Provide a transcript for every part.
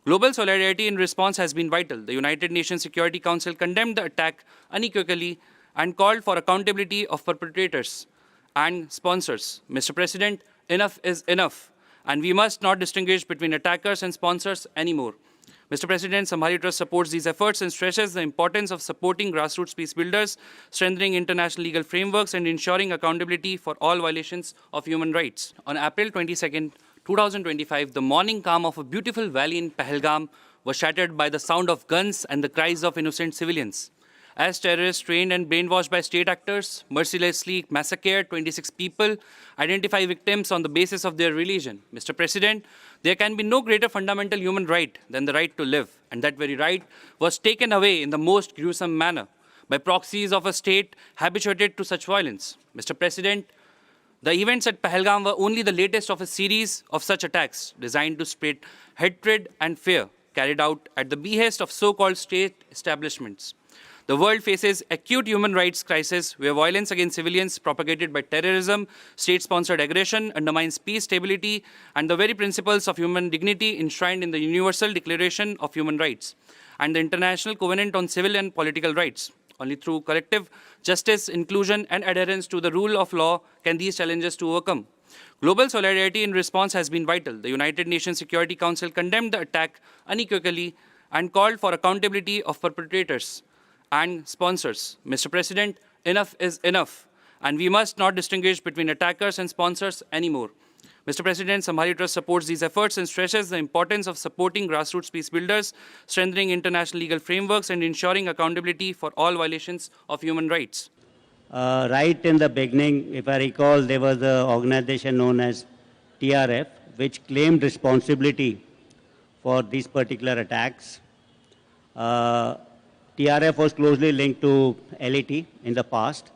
Global solidarity in response has been vital. The United Nations Security Council condemned the attack unequivocally and called for accountability of perpetrators and sponsors. Mr. President, enough is enough, and we must not distinguish between attackers and sponsors anymore. Mr. President, Samhali Trust supports these efforts and stresses the importance of supporting grassroots peace builders, strengthening international legal frameworks, and ensuring accountability for all violations of human rights. On April 22nd, 2025, the morning calm of a beautiful valley in Pahalgam was shattered by the sound of guns and the cries of innocent civilians. As terrorists trained and brainwashed by state actors mercilessly massacred 26 people, identify victims on the basis of their religion. Mr. President, there can be no greater fundamental human right than the right to live, and that very right was taken away in the most gruesome manner by proxies of a state habituated to such violence. Mr. President, the events at Pahalgam were only the latest of a series of such attacks designed to spread hatred and fear carried out at the behest of so-called state establishments. The world faces acute human rights crisis where violence against civilians propagated by terrorism, state-sponsored aggression undermines peace, stability, and the very principles of human dignity enshrined in the Universal Declaration of Human Rights and the International Covenant on Civil and Political Rights. Only through collective justice, inclusion, and adherence to the rule of law can these challenges to overcome. Global solidarity in response has been vital. The United Nations Security Council condemned the attack unequivocally and called for accountability of perpetrators and sponsors. Mr. President, enough is enough, and we must not distinguish between attackers and sponsors anymore. Mr. President, Samhali Trust supports these efforts and stresses the importance of supporting grassroots peace builders, strengthening international legal frameworks, and ensuring accountability for all violations of human rights. Right in the beginning, if I recall, there was an organization known as TRF, which claimed responsibility for these particular attacks. TRF was closely linked to LET in the past,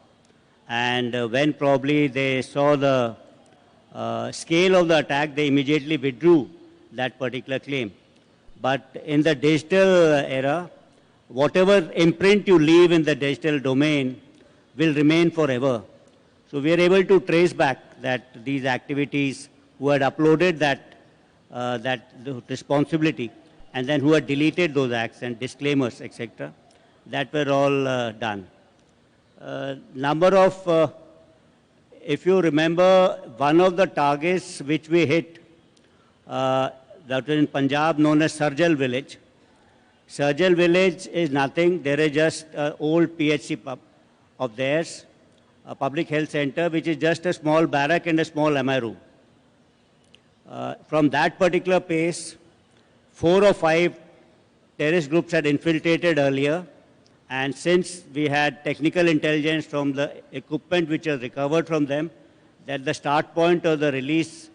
and when probably they saw the scale of the attack, they immediately withdrew that particular claim. But in the digital era, whatever imprint you leave in the digital domain will remain forever. So we are able to trace back that these activities who had uploaded that responsibility and then who had deleted those acts and disclaimers, etc., that were all done. If you remember, one of the targets which we hit, that was in Punjab, known as Sarjal village. Sarjal village is nothing. There is just an old PHC of theirs, a public health center, which is just a small barrack and a small MI room. From that particular place, 4 or 5 terrorist groups had infiltrated earlier. And since we had technical intelligence from the equipment which was recovered from them, that the start point of the release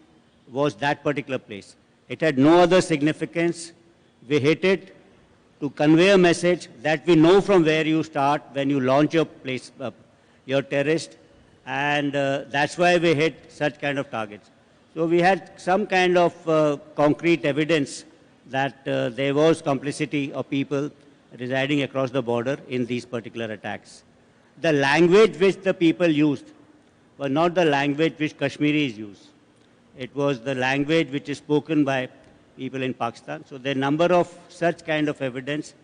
was that particular place. It had no other significance. We hit it to convey a message that we know from where you start when you launch your terrorist, and that's why we hit such kind of targets. So we had some kind of concrete evidence that there was complicity of people residing across the border in these particular attacks. The language which the people used was not the language which Kashmiris use. It was the language which is spoken by people in Pakistan. So there are a number of such kind of evidence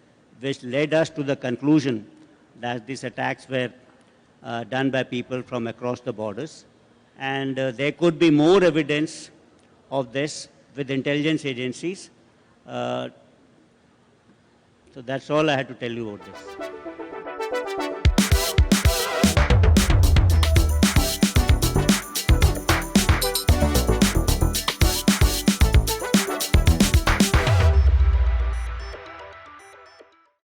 which led us to the conclusion that these attacks were done by people from across the borders. And there could be more evidence of this with intelligence agencies. So that's all I had to tell you about this.